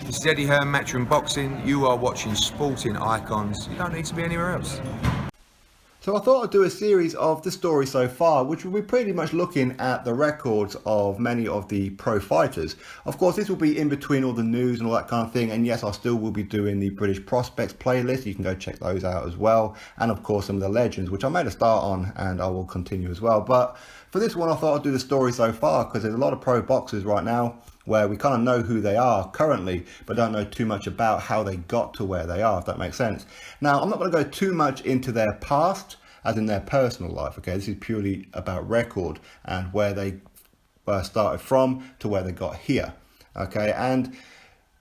This is Eddie Hearn, Matchroom Boxing. You are watching Sporting Icons. You don't need to be anywhere else. So I thought I'd do a series of the story so far, which will be pretty much looking at the records of many of the pro fighters. Of course, this will be in between all the news and all that kind of thing. And yes, I still will be doing the British Prospects playlist. You can go check those out as well. And of course, some of the legends, which I made a start on and I will continue as well. But for this one, I thought I'd do the story so far because there's a lot of pro boxers right now where we kind of know who they are currently, but don't know too much about how they got to where they are, if that makes sense. Now, I'm not going to go too much into their past, as in their personal life, okay? This is purely about record and where they started from to where they got here, okay? And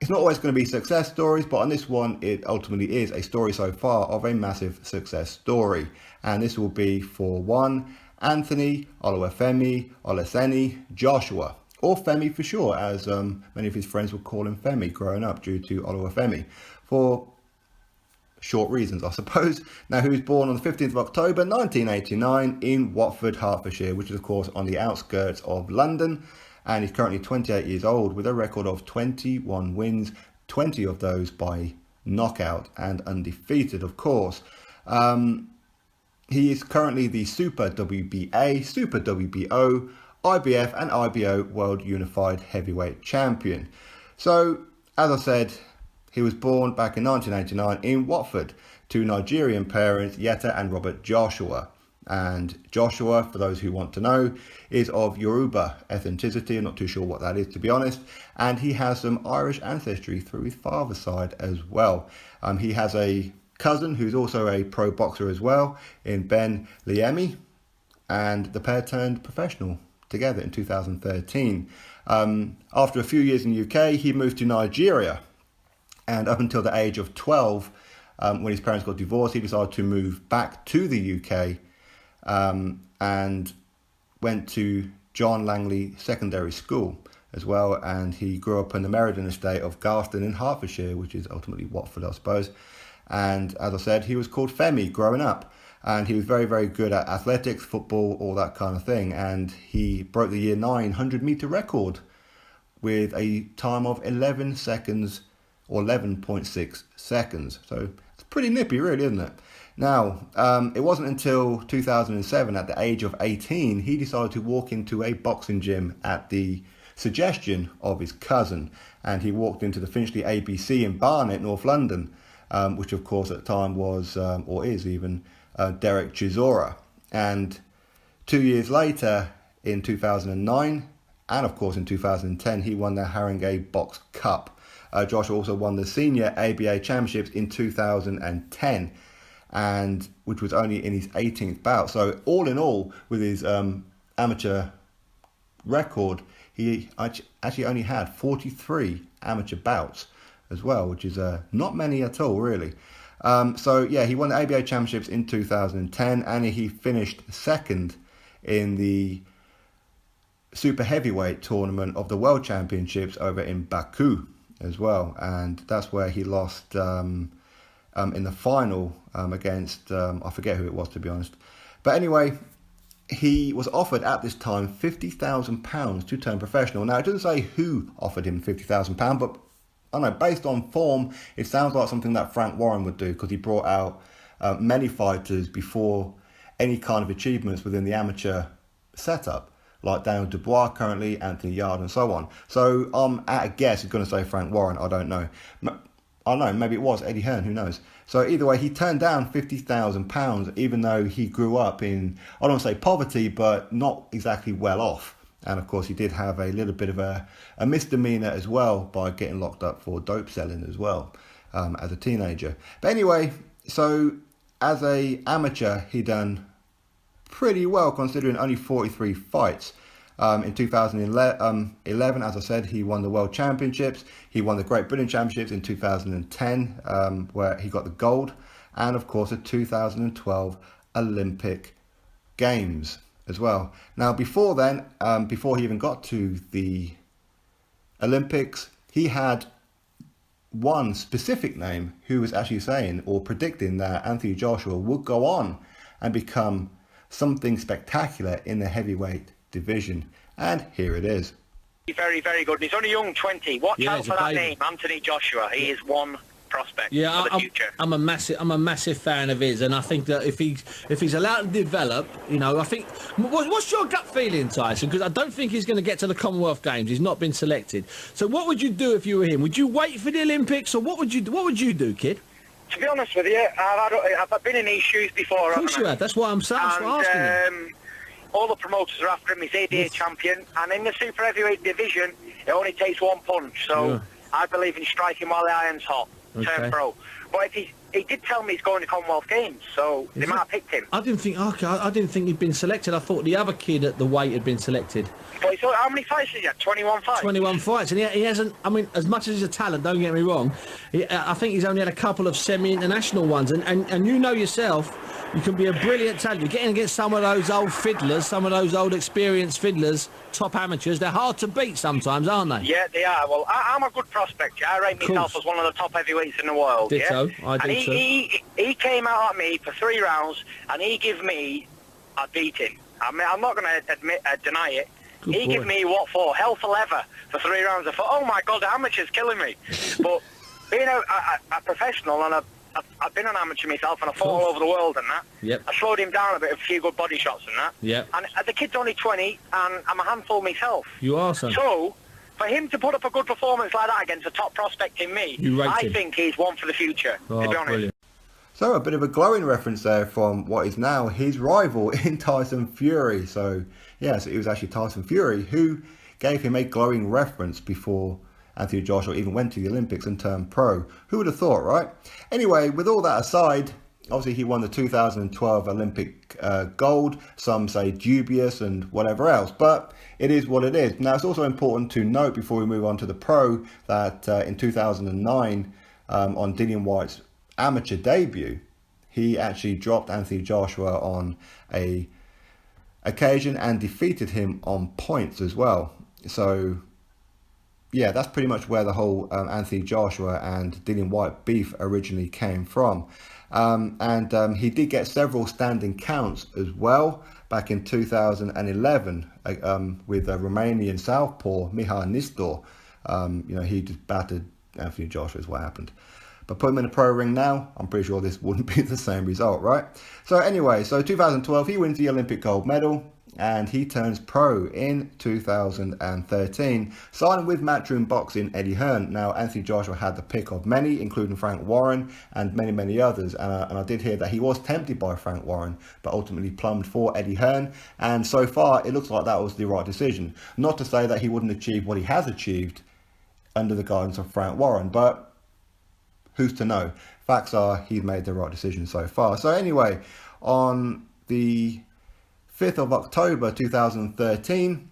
it's not always going to be success stories, but on this one, it ultimately is a story so far of a massive success story. And this will be for one, Anthony Oluwafemi Oleseni Joshua, or Femi for short, as many of his friends would call him Femi growing up due to Oluwafemi, for short reasons, I suppose. Now, he was born on the 15th of October 1989 in Watford, Hertfordshire, which is of course on the outskirts of London, and he's currently 28 years old with a record of 21 wins, 20 of those by knockout, and undefeated, of course. He is currently the Super WBA, Super WBO, IBF and IBO World Unified Heavyweight Champion. So, as I said, he was born back in 1989 in Watford to Nigerian parents Yetta and Robert Joshua. And Joshua, for those who want to know, is of Yoruba ethnicity. I'm not too sure what that is, to be honest. And he has some Irish ancestry through his father's side as well. He has a cousin who's also a pro boxer as well, in Ben Liemi. And the pair turned professional together in 2013. After a few years in the UK, he moved to Nigeria. And up until the age of 12, when his parents got divorced, he decided to move back to the UK and went to John Langley Secondary School as well. And he grew up in the Meriden estate of Garston in Hertfordshire, which is ultimately Watford, I suppose. And as I said, he was called Femi growing up. And he was very, very good at athletics, football, all that kind of thing. And he broke the year 9 100-meter record with a time of 11 seconds or 11.6 seconds. So it's pretty nippy, really, isn't it? Now, it wasn't until 2007, at the age of 18, he decided to walk into a boxing gym at the suggestion of his cousin. And he walked into the Finchley ABC in Barnet, North London, which of course at the time was, or is even, Derek Chisora. And 2 years later, in 2009, and of course in 2010, he won the Haringey Box Cup. Joshua also won the Senior ABA Championships in 2010, and which was only in his 18th bout. So all in all, with his amateur record, he actually only had 43 amateur bouts as well, which is not many at all, really. So yeah, he won the ABA Championships in 2010, and he finished second in the Super Heavyweight tournament of the World Championships over in Baku as well. And that's where he lost in the final against, I forget who it was, to be honest. But anyway, he was offered at this time £50,000 to turn professional. Now, it doesn't say who offered him £50,000, but I don't know, based on form, it sounds like something that Frank Warren would do, because he brought out many fighters before any kind of achievements within the amateur setup, like Daniel Dubois currently, Anthony Yard, and so on. So I'm at a guess, he's going to say Frank Warren, I don't know. I don't know, maybe it was Eddie Hearn, who knows. So either way, he turned down £50,000, even though he grew up in, I don't want to say poverty, but not exactly well off. And of course, he did have a little bit of a misdemeanor as well by getting locked up for dope selling as well as a teenager. But anyway, so as a amateur, he done pretty well considering only 43 fights. In 2011, as I said, he won the World Championships. He won the Great Britain Championships in 2010, where he got the gold. And of course, the 2012 Olympic Games as well. Now, before then, before he even got to the Olympics, he had one specific name who was actually saying or predicting that Anthony Joshua would go on and become something spectacular in the heavyweight division. And here it is. Very, very good. And he's only young, 20. Watch out for that name, Anthony Joshua. He is one prospect for the future. I'm a massive fan of his, and I think that if he's allowed to develop, you know, I think. What's your gut feeling, Tyson? Because I don't think he's going to get to the Commonwealth Games. He's not been selected. So what would you do if you were him? Would you wait for the Olympics, or what would you do, kid? To be honest with you, I've been in these shoes before. Of course you have. That's why I'm asking you. All the promoters are after him. He's ADA champion, and in the super heavyweight division, it only takes one punch. So I believe in striking while the iron's hot. Turn pro. But if he did tell me he's going to Commonwealth Games, so they might have picked him. I didn't think he'd been selected. I thought the other kid at the weight had been selected. But how many fights has he had? 21 fights? 21 fights, and he hasn't. I mean, as much as he's a talent, don't get me wrong, I think he's only had a couple of semi-international ones. And you know yourself, you can be a brilliant talent. You're getting against some of those old fiddlers, some of those old experienced fiddlers, top amateurs. They're hard to beat sometimes, aren't they? Yeah, they are. Well, I'm a good prospect. Yeah? I rate myself as one of the top heavyweights in the world. Ditto. Yeah? I do too. He came out at me for 3 rounds, and he gave me a beating. I mean, I'm not going to deny it. He gave me what for? Hell for leather for 3 rounds. I thought, oh my God, the amateur's killing me. But being a professional, and I've been an amateur myself, and I fought all over the world and that. Yep. I slowed him down a bit, a few good body shots and that. Yep. And the kid's only 20, and I'm a handful myself. You are, son. So, for him to put up a good performance like that against a top prospect in me, I think he's one for the future, to be honest. Brilliant. So a bit of a glowing reference there from what is now his rival in Tyson Fury. So yes, it was actually Tyson Fury who gave him a glowing reference before Anthony Joshua even went to the Olympics and turned pro. Who would have thought, right? Anyway, with all that aside, obviously he won the 2012 Olympic gold. Some say dubious and whatever else, but it is what it is. Now it's also important to note before we move on to the pro that in 2009 on Dillian Whyte's amateur debut, he actually dropped Anthony Joshua on a occasion and defeated him on points as well. So yeah, that's pretty much where the whole Anthony Joshua and Dillian Whyte beef originally came from. And he did get several standing counts as well back in 2011 with a Romanian southpaw Mihai Nistor. He just battered Anthony Joshua is what happened. But put him in a pro ring now, I'm pretty sure this wouldn't be the same result, right? So anyway, 2012, he wins the Olympic gold medal and he turns pro in 2013, signing with Matchroom Boxing Eddie Hearn. Now, Anthony Joshua had the pick of many, including Frank Warren and many, many others. And I did hear that he was tempted by Frank Warren, but ultimately plumbed for Eddie Hearn. And so far, it looks like that was the right decision. Not to say that he wouldn't achieve what he has achieved under the guidance of Frank Warren, but who's to know? Facts are he's made the right decision so far. So anyway, on the 5th of October 2013,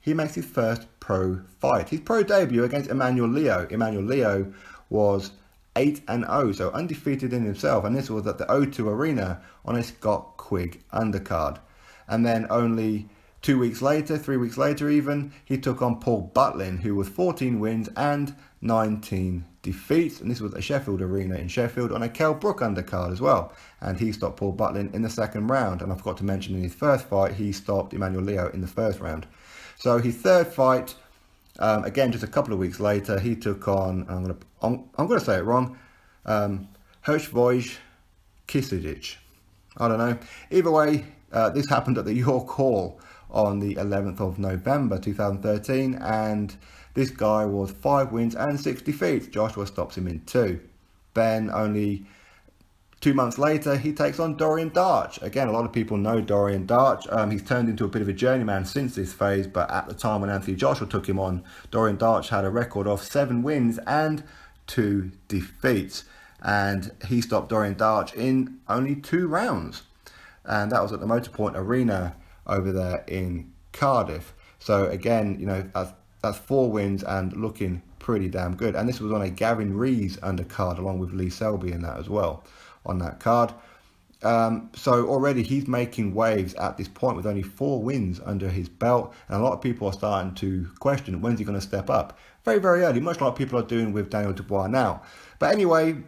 he makes his first pro fight. His pro debut against Emmanuel Leo. Emmanuel Leo was 8-0, so undefeated in himself. And this was at the O2 Arena on a Scott Quigg undercard. And then only 3 weeks later even, he took on Paul Butlin, who was 14 wins and 19 defeats. And this was at Sheffield Arena in Sheffield on a Kell Brook undercard as well. And he stopped Paul Butlin in the second round. And I forgot to mention in his first fight, he stopped Emmanuel Leo in the first round. So his third fight, again, just a couple of weeks later, he took on, I'm going to say it wrong, Hershvoj Kisidic. I don't know. Either way, this happened at the York Hall on the 11th of November 2013, and this guy was 5 wins and 6 defeats. Joshua stops him in 2. Then only 2 months later, he takes on Dorian Darch. Again, a lot of people know Dorian Darch. He's turned into a bit of a journeyman since this phase, but at the time when Anthony Joshua took him on, Dorian Darch had a record of 7 wins and 2 defeats. And he stopped Dorian Darch in only 2 rounds. And that was at the Motorpoint Arena over there in Cardiff. So again, that's 4 wins and looking pretty damn good. And this was on a Gavin Rees undercard along with Lee Selby in that as well on that card. So already he's making waves at this point with only 4 wins under his belt. And a lot of people are starting to question, when's he going to step up? Very, very early, much like people are doing with Daniel Dubois now. But anyway,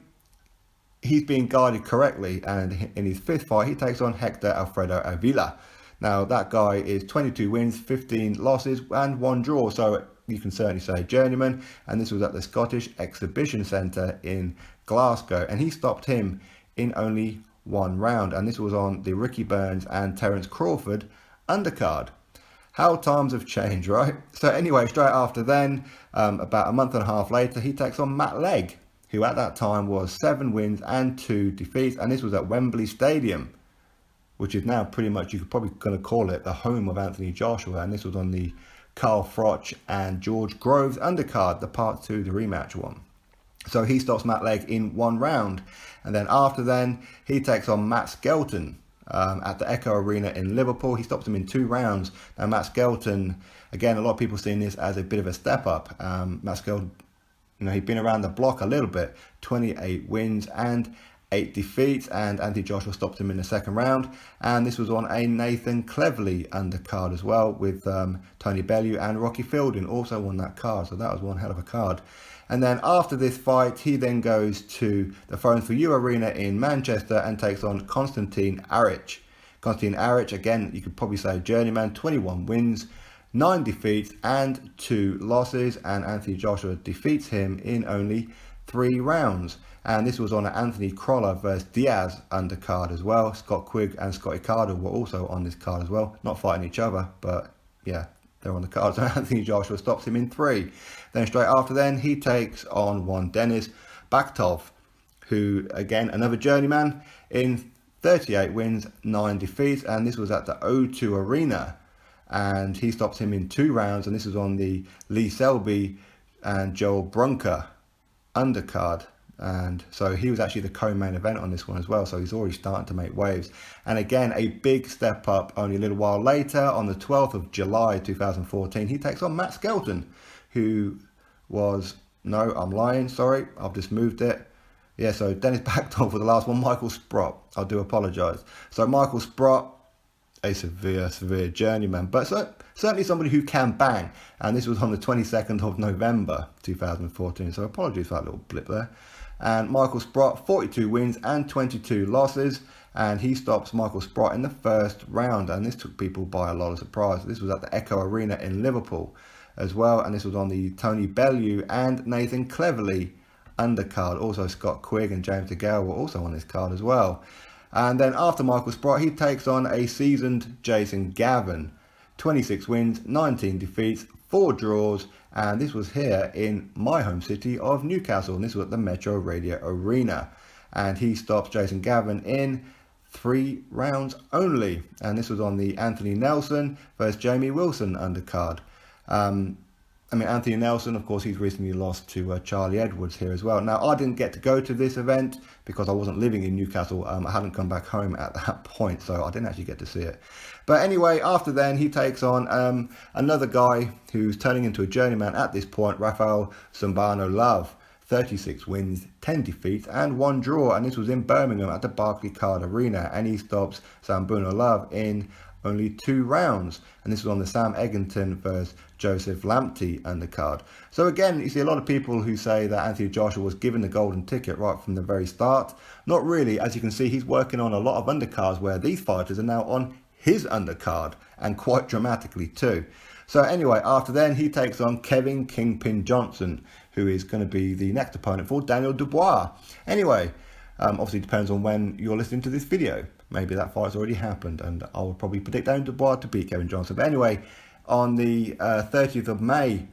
he's being guided correctly. And in his 5th fight, he takes on Hector Alfredo Avila. Now, that guy is 22 wins, 15 losses, and 1 draw. So you can certainly say journeyman. And this was at the Scottish Exhibition Centre in Glasgow. And he stopped him in only 1 round. And this was on the Ricky Burns and Terence Crawford undercard. How times have changed, right? So anyway, straight after then, about a month and a half later, he takes on Matt Legg, who at that time was 7 wins and 2 defeats. And this was at Wembley Stadium, which is now pretty much, you could probably going to call it the home of Anthony Joshua. And this was on the Carl Froch and George Groves undercard, the part 2, the rematch one. So he stops Matt Legg in 1 round. And then after then, he takes on Matt Skelton at the Echo Arena in Liverpool. He stops him in 2 rounds. Now, Matt Skelton, again, a lot of people seeing this as a bit of a step up. Matt Skelton, he'd been around the block a little bit, 28 wins and 8 defeats, and Anthony Joshua stopped him in the 2nd round. And this was on a Nathan Cleverly undercard as well, with Tony Bellew and Rocky Fielding also on that card. So that was one hell of a card. And then after this fight, he then goes to the Thrones for You Arena in Manchester and takes on Konstantin Aric. Konstantin Aric, again, you could probably say journeyman, 21 wins, 9 defeats and 2 losses. And Anthony Joshua defeats him in only 3 rounds. And this was on an Anthony Crolla versus Diaz undercard as well. Scott Quigg and Scotty Carter were also on this card as well. Not fighting each other, but yeah, they're on the card. So Anthony Joshua stops him in 3. Then straight after then, he takes on one Denis Bakhtov, who, again, another journeyman in 38 wins, 9 defeats. And this was at the O2 Arena. And he stops him in 2 rounds. And this was on the Lee Selby and Joel Brunker undercard. And so he was actually the co-main event on this one as well. So he's already starting to make waves. And again, a big step up only a little while later, on the 12th of July 2014, he takes on Matt Skelton, who was, no, I'm lying, sorry, I've just moved it. Yeah, so Denis Bakhtov for the last one, Michael Sprott. I do apologise. So Michael Sprott, a severe journeyman, but certainly somebody who can bang. And this was on the 22nd of November 2014. So apologies for that little blip there. And Michael Sprott, 42 wins and 22 losses. And he stops Michael Sprott in the 1st round. And this took people by a lot of surprise. This was at the Echo Arena in Liverpool as well. And this was on the Tony Bellew and Nathan Cleverly undercard. Also Scott Quigg and James DeGale were also on this card as well. And then after Michael Sprott, he takes on a seasoned Jason Gavin. 26 wins, 19 defeats, 4 draws. And this was here in my home city of Newcastle. And this was at the Metro Radio Arena. And he stops Jason Gavin in 3 rounds only. And this was on the Anthony Nelson versus Jamie Wilson undercard. Anthony Nelson, of course, he's recently lost to Charlie Edwards here as well. Now, I didn't get to go to this event because I wasn't living in Newcastle. I hadn't come back home at that point, so I didn't actually get to see it. But anyway, after then, he takes on another guy who's turning into a journeyman at this point, Rafael Zumbano Love. 36 wins, 10 defeats and 1 draw. And this was in Birmingham at the Barclaycard Arena. And he stops Zumbano Love in only 2 rounds. And this was on the Sam Eggington versus Joseph Lamptey undercard. So again, you see a lot of people who say that Anthony Joshua was given the golden ticket right from the very start. Not really. As you can see, he's working on a lot of undercards where these fighters are now on his undercard, and quite dramatically too. So anyway, after then, he takes on Kevin Kingpin Johnson, who is going to be the next opponent for Daniel Dubois. Anyway, obviously depends on when you're listening to this video. Maybe that fight's already happened, and I would probably predict Daniel Dubois to beat Kevin Johnson. But anyway, on the 30th of May,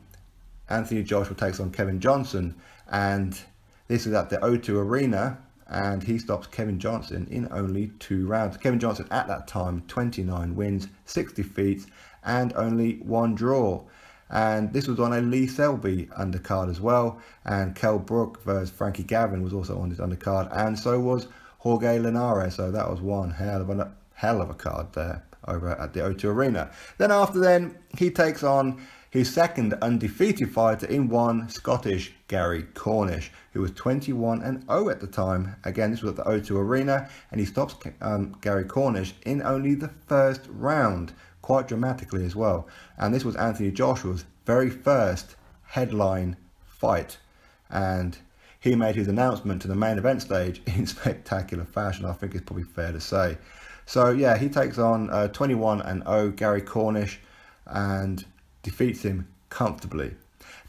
Anthony Joshua takes on Kevin Johnson, and this is at the O2 Arena, and he stops Kevin Johnson in only 2 rounds. Kevin Johnson at that time, 29 wins, 6 defeats, and only 1 draw. And this was on a Lee Selby undercard as well. And Kell Brook versus Frankie Gavin was also on this undercard, and so was Jorge Linares. So that was one hell of a card there over at the O2 Arena. Then after then, he takes on his second undefeated fighter in one, Scottish Gary Cornish, who was 21-0 at the time. Again, this was at the O2 Arena, and he stops Gary Cornish in only the 1st round, quite dramatically as well. And this was Anthony Joshua's very first headline fight, and he made his announcement to the main event stage in spectacular fashion, I think it's probably fair to say. So yeah, he takes on 21-0 Gary Cornish and defeats him comfortably.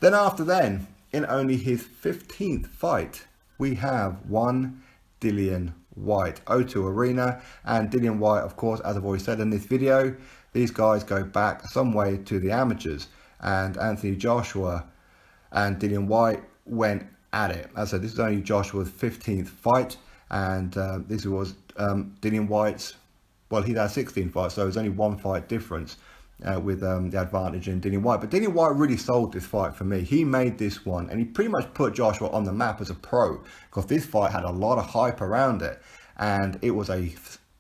Then after then, in only his 15th fight, we have one Dillian Whyte, O2 Arena. And Dillian Whyte, of course, as I've already said in this video, these guys go back some way to the amateurs. And Anthony Joshua and Dillian Whyte went at it. As I said, this is only Joshua's 15th fight. And this was Dillian Whyte's, well, he'd had 16 fights, so it was only one fight difference with the advantage in Dillian Whyte. But Dillian Whyte really sold this fight for me. He made this one, and he pretty much put Joshua on the map as a pro, because this fight had a lot of hype around it, and it was a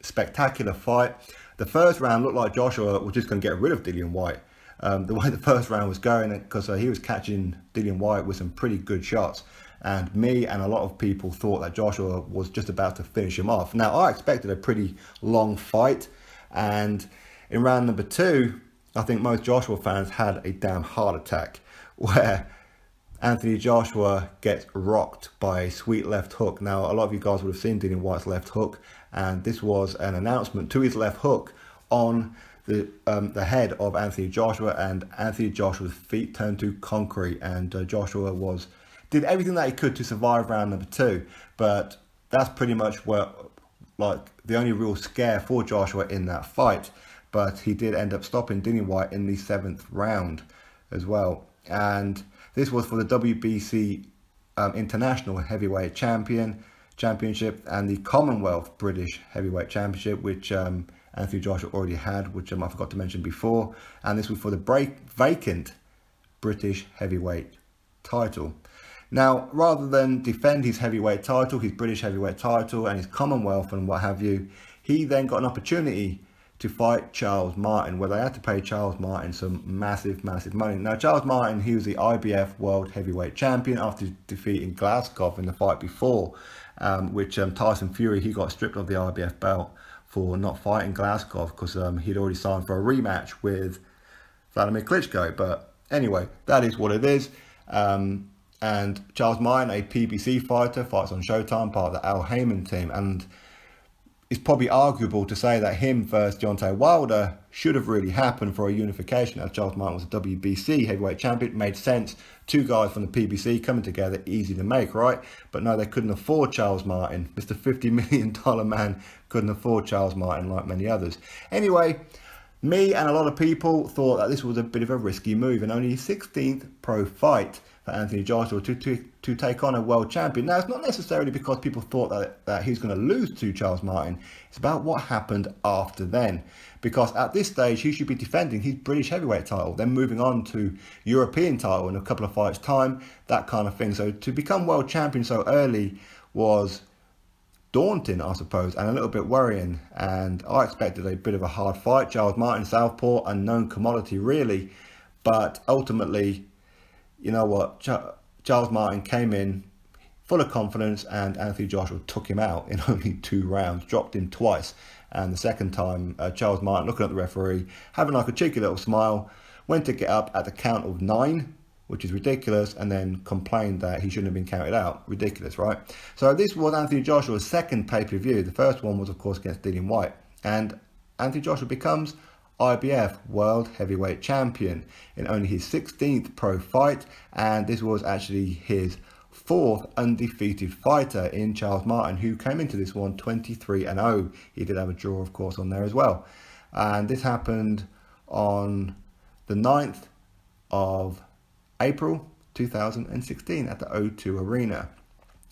spectacular fight. The first round looked like Joshua was just going to get rid of Dillian Whyte. The way the first round was going, because he was catching Dillian Whyte with some pretty good shots. And me and a lot of people thought that Joshua was just about to finish him off. Now, I expected a pretty long fight. And in round number 2, I think most Joshua fans had a damn heart attack, where Anthony Joshua gets rocked by a sweet left hook. Now, a lot of you guys would have seen Dillian Whyte's left hook. And this was an announcement to his left hook on the head of Anthony Joshua. And Anthony Joshua's feet turned to concrete. And Joshua did everything that he could to survive round number 2, but that's pretty much the only real scare for Joshua in that fight. But he did end up stopping Dillian Whyte in the 7th round as well. And this was for the WBC International Heavyweight Championship and the Commonwealth British Heavyweight Championship, which Anthony Joshua already had, which I forgot to mention before. And this was for the vacant British Heavyweight title. Now, rather than defend his heavyweight title, his British heavyweight title and his Commonwealth and what have you, he then got an opportunity to fight Charles Martin, where they had to pay Charles Martin some massive money. Now, Charles Martin, he was the IBF World Heavyweight Champion after defeating Klitschko in the fight before, which Tyson Fury, he got stripped of the IBF belt for not fighting Klitschko because he'd already signed for a rematch with Wladimir Klitschko. But anyway, that is what it is. And Charles Martin, a PBC fighter, fights on Showtime, part of the Al Heyman team. And it's probably arguable to say that him versus Deontay Wilder should have really happened for a unification, as Charles Martin was a WBC heavyweight champion. It made sense. 2 guys from the PBC coming together, easy to make, right? But no, they couldn't afford Charles Martin. Mr. $50 million man couldn't afford Charles Martin like many others. Anyway, me and a lot of people thought that this was a bit of a risky move, and only his 16th pro fight for Anthony Joshua to take on a world champion. Now, it's not necessarily because people thought that he's going to lose to Charles Martin. It's about what happened after then. Because at this stage, he should be defending his British heavyweight title, then moving on to European title in a couple of fights' time, that kind of thing. So to become world champion so early was daunting, I suppose, and a little bit worrying. And I expected a bit of a hard fight. Charles Martin, southpaw, unknown commodity, really. But ultimately, you know what, Charles Martin came in full of confidence, and Anthony Joshua took him out in only 2 rounds, dropped him twice. And the second time, Charles Martin, looking at the referee, having like a cheeky little smile, went to get up at the count of 9, which is ridiculous, and then complained that he shouldn't have been counted out. Ridiculous, right? So this was Anthony Joshua's second pay-per-view. The first one was, of course, against Dillian Whyte. And Anthony Joshua becomes IBF World Heavyweight Champion in only his 16th pro fight, and this was actually his 4th undefeated fighter in Charles Martin, who came into this one 23-0. He did have a draw, of course, on there as well. And this happened on the 9th of April 2016 at the O2 Arena.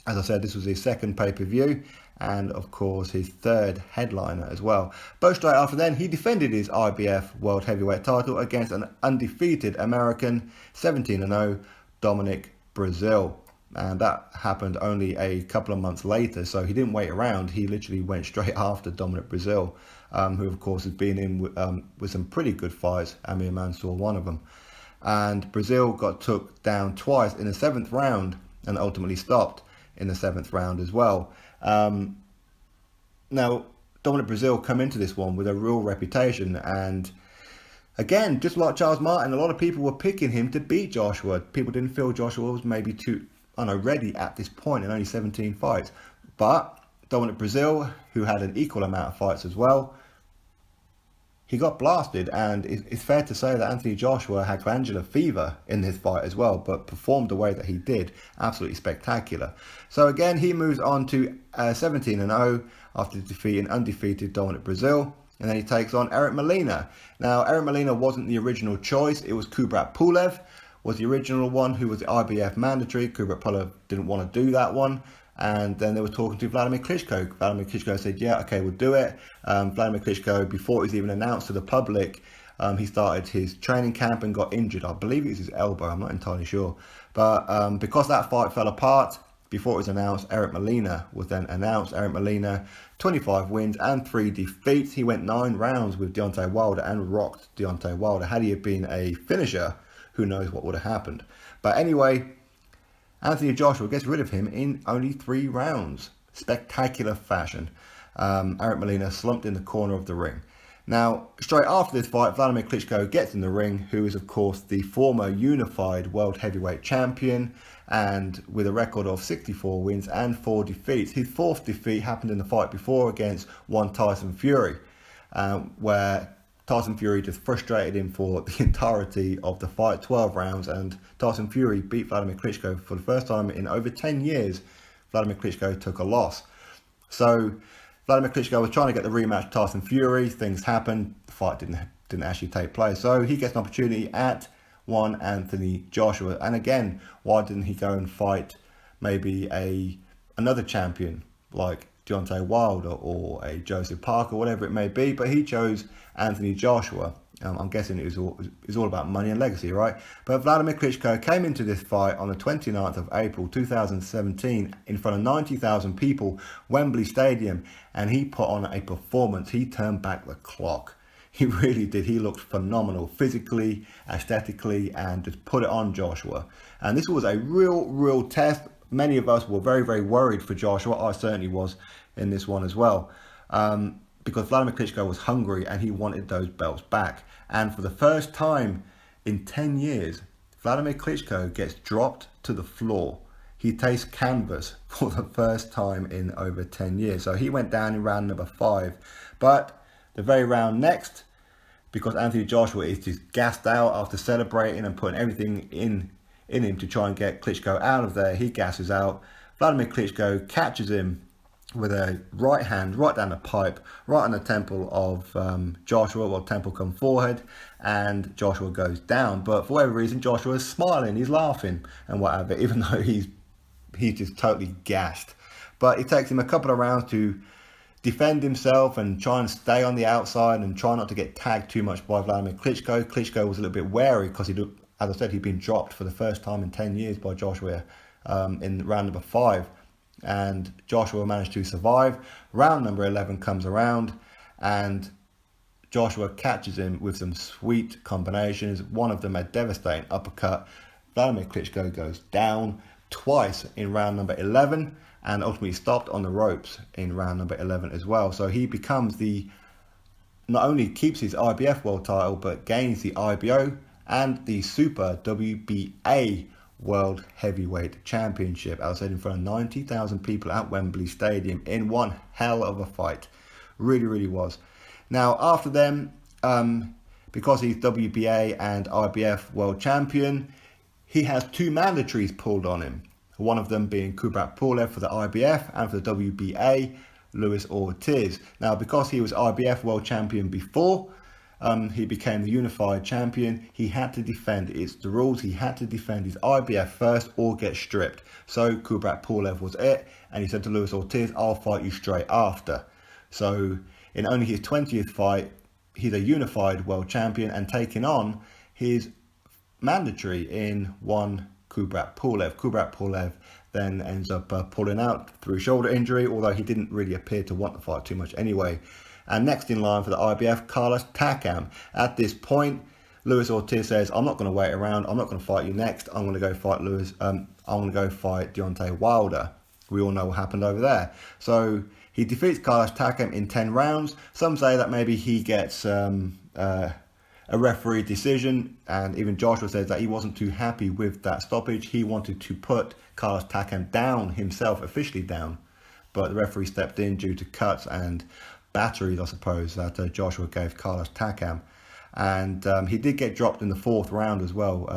As I said, this was his second pay-per-view, and of course his 3rd headliner as well. But straight after then, he defended his IBF World Heavyweight title against an undefeated American, 17-0, Dominic Breazeale. And that happened only a couple of months later, so he didn't wait around. He literally went straight after Dominic Breazeale, who of course has been in with some pretty good fights. Amir Mansour, one of them. And Breazeale got took down twice in the 7th round and ultimately stopped in the 7th round as well. Now, Dominic Breazeale come into this one with a real reputation, and again, just like Charles Martin, a lot of people were picking him to beat Joshua. People didn't feel Joshua was maybe too ready at this point in only 17 fights. But Dominic Breazeale, who had an equal amount of fights as well, he got blasted, and it's fair to say that Anthony Joshua had glandular fever in this fight as well, but performed the way that he did, absolutely spectacular. So again, he moves on to 17-0 after defeating undefeated Dominic Breazeale, and then he takes on Eric Molina. Now, Eric Molina wasn't the original choice. It was Kubrat Pulev was the original one, who was the IBF mandatory. Kubrat Pulev didn't want to do that one. And then they were talking to Wladimir Klitschko. Wladimir Klitschko said, yeah, okay, we'll do it. Wladimir Klitschko, before it was even announced to the public, he started his training camp and got injured. I believe it was his elbow, I'm not entirely sure. But because that fight fell apart, before it was announced, Eric Molina was then announced. Eric Molina, 25 wins and 3 defeats. He went 9 rounds with Deontay Wilder and rocked Deontay Wilder. Had he been a finisher, who knows what would have happened. But anyway, Anthony Joshua gets rid of him in only 3 rounds. Spectacular fashion. Eric Molina slumped in the corner of the ring. Now, straight after this fight, Wladimir Klitschko gets in the ring, who is, of course, the former unified world heavyweight champion, and with a record of 64 wins and 4 defeats. His 4th defeat happened in the fight before against one Tyson Fury, where Tyson Fury just frustrated him for the entirety of the fight, 12 rounds, and Tyson Fury beat Wladimir Klitschko for the first time in over 10 years. Wladimir Klitschko took a loss. So Wladimir Klitschko was trying to get the rematch with Tyson Fury. Things happened. The fight didn't actually take place. So he gets an opportunity at one Anthony Joshua. And again, why didn't he go and fight maybe another champion like Deontay Wilder or a Joseph Parker, whatever it may be? But he chose Anthony Joshua. I'm guessing it was all about money and legacy, right? But Wladimir Klitschko came into this fight on the 29th of April 2017 in front of 90,000 people, Wembley Stadium, and he put on a performance. He turned back the clock. He really did. He looked phenomenal physically, aesthetically, and just put it on Joshua. And this was a real test. Many of us were very, very worried for Joshua. I certainly was in this one as well. Because Wladimir Klitschko was hungry and he wanted those belts back. And for the first time in 10 years, Wladimir Klitschko gets dropped to the floor. He tastes canvas for the first time in over 10 years. So he went down in round number 5. But the very round next, because Anthony Joshua is just gassed out after celebrating and putting everything in him to try and get Klitschko out of there, he gasses out. Wladimir Klitschko catches him with a right hand right down the pipe, right on the temple of Joshua, well, temple come forehead, and Joshua goes down. But for whatever reason, Joshua's smiling, he's laughing and whatever, even though he's just totally gassed. But it takes him a couple of rounds to defend himself and try and stay on the outside and try not to get tagged too much by Wladimir Klitschko. Klitschko was a little bit wary because as I said, he'd been dropped for the first time in 10 years by Joshua in round number 5. And Joshua managed to survive. Round number 11 comes around and Joshua catches him with some sweet combinations. One of them a devastating uppercut. Wladimir Klitschko goes down twice in round number 11 and ultimately stopped on the ropes in round number 11 as well. So he becomes not only keeps his IBF world title, but gains the IBO and the Super WBA World Heavyweight Championship, as I said, in front of 90,000 people at Wembley Stadium in one hell of a fight. Really was. Now, after them, because he's WBA and IBF World Champion, he has 2 mandatories pulled on him. One of them being Kubrat Pulev for the IBF and for the WBA, Luis Ortiz. Now, because he was IBF World Champion before, he became the unified champion. He had to defend. It's the rules. He had to defend his IBF first or get stripped. So Kubrat Pulev was it. And he said to Luis Ortiz, I'll fight you straight after. So in only his 20th fight, he's a unified world champion and taking on his mandatory in one Kubrat Pulev. Kubrat Pulev then ends up pulling out through shoulder injury, although he didn't really appear to want the fight too much anyway. And next in line for the IBF, Carlos Takam. At this point, Luis Ortiz says, I'm not going to wait around. I'm not going to fight you next. I'm going to go fight I'm going to go fight Deontay Wilder. We all know what happened over there. So he defeats Carlos Takam in 10 rounds. Some say that maybe he gets a referee decision. And even Joshua says that he wasn't too happy with that stoppage. He wanted to put Carlos Takam down himself, officially down. but the referee stepped in due to cuts and batteries, I suppose, that Joshua gave Carlos Takam. And he did get dropped in the 4th round as well.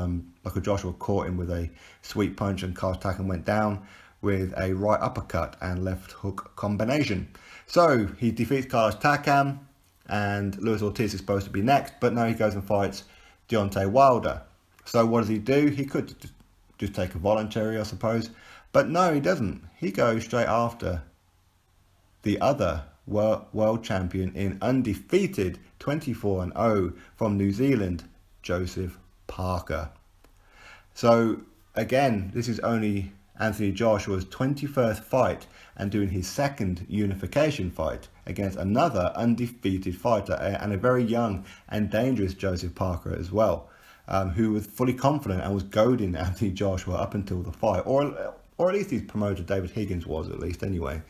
Joshua caught him with a sweep punch, and Carlos Takam went down with a right uppercut and left hook combination. So he defeats Carlos Takam, and Luis Ortiz is supposed to be next, but no, he goes and fights Deontay Wilder. So what does he do? He could just take a voluntary, I suppose, but no, he doesn't. He goes straight after the other world champion in undefeated 24-0 from New Zealand, Joseph Parker. So again, this is only Anthony Joshua's 21st fight and doing his 2nd unification fight against another undefeated fighter, and a very young and dangerous Joseph Parker as well, who was fully confident and was goading Anthony Joshua up until the fight, or at least his promoter David Higgins was, at least anyway.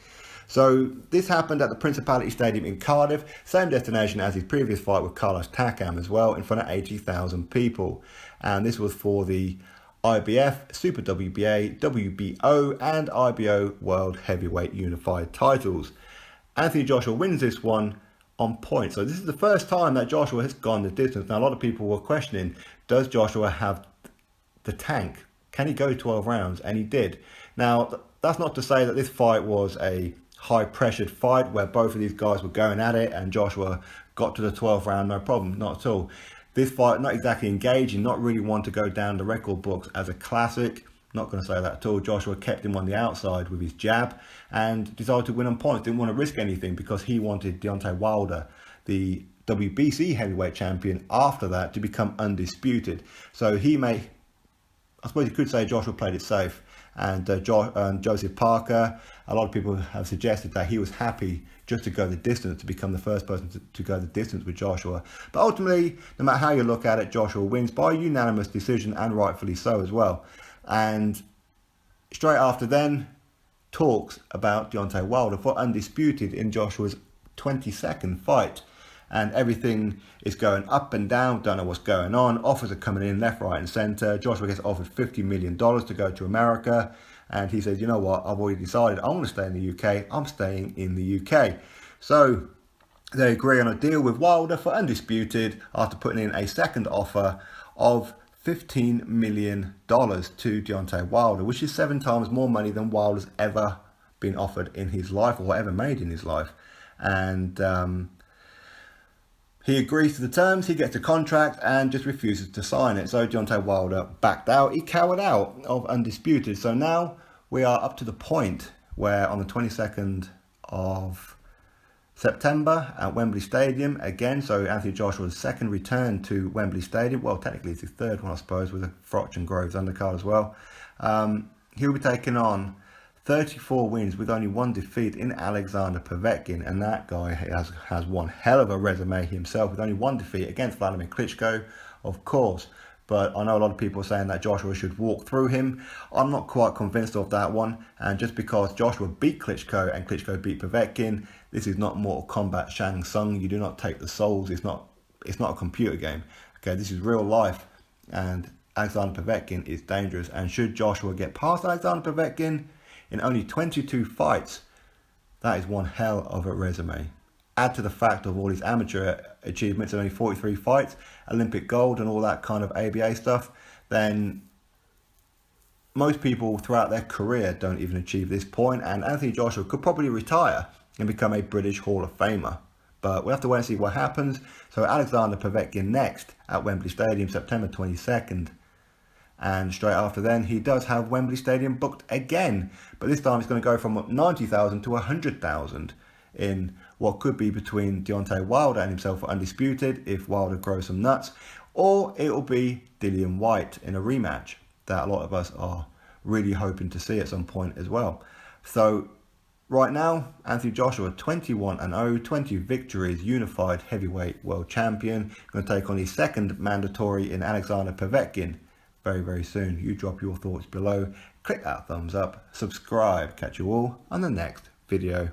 So this happened at the Principality Stadium in Cardiff, same destination as his previous fight with Carlos Takam as well, in front of 80,000 people. And this was for the IBF, Super WBA, WBO and IBO World Heavyweight Unified titles. Anthony Joshua wins this one on point. So this is the first time that Joshua has gone the distance. Now a lot of people were questioning, does Joshua have the tank? Can he go 12 rounds? And he did. Now that's not to say that this fight was a high pressured fight where both of these guys were going at it and Joshua got to the 12th round no problem, not at all. This fight, not exactly engaging, not really want to go down the record books as a classic. Not going to say that at all. Joshua kept him on the outside with his jab and decided to win on points. Didn't want to risk anything because he wanted Deontay Wilder, the WBC heavyweight champion, after that to become undisputed. So I suppose you could say Joshua played it safe. And Joseph Parker, a lot of people have suggested that he was happy just to go the distance, to become the first person to go the distance with Joshua. But ultimately, no matter how you look at it, Joshua wins by unanimous decision, and rightfully so as well. And straight after then, talks about Deontay Wilder for undisputed in Joshua's 22nd fight. And everything is going up and down, don't know what's going on. Offers are coming in left, right and centre. Joshua gets offered $50 million to go to America. And he says, you know what, I've already decided I want to stay in the UK. I'm staying in the UK. So they agree on a deal with Wilder for undisputed after putting in a second offer of $15 million to Deontay Wilder, which is 7 times more money than Wilder's ever been offered in his life or ever made in his life. And he agrees to the terms, he gets a contract and just refuses to sign it. So Deontay Wilder backed out, he cowered out of undisputed. So now we are up to the point where on the 22nd of September at Wembley Stadium again, so Anthony Joshua's 2nd return to Wembley Stadium, well technically it's his 3rd one I suppose, with a Froch and Groves undercard as well. He'll be taking on 34 wins with only 1 defeat in Alexander Povetkin, and that guy has one hell of a resume himself with only 1 defeat against Wladimir Klitschko, of course. But I know a lot of people are saying that Joshua should walk through him. I'm not quite convinced of that one, and just because Joshua beat Klitschko and Klitschko beat Povetkin, this is not Mortal Kombat Shang Tsung. You do not take the souls. It's not a computer game. Okay, this is real life, and Alexander Povetkin is dangerous. And should Joshua get past Alexander Povetkin in only 22 fights, that is one hell of a resume. Add to the fact of all his amateur achievements and only 43 fights, Olympic gold and all that kind of ABA stuff, then most people throughout their career don't even achieve this point, and Anthony Joshua could probably retire and become a British Hall of Famer. But we'll have to wait and see what happens. So Alexander Povetkin next at Wembley Stadium, September 22nd. And straight after then, he does have Wembley Stadium booked again. But this time it's going to go from 90,000 to 100,000 in what could be between Deontay Wilder and himself for undisputed if Wilder grows some nuts. Or it'll be Dillian Whyte in a rematch that a lot of us are really hoping to see at some point as well. So right now, Anthony Joshua, 21-0, 20 victories, unified heavyweight world champion. Going to take on his 2nd mandatory in Alexander Povetkin very, very soon. You drop your thoughts below. Click that thumbs up, subscribe. Catch you all on the next video.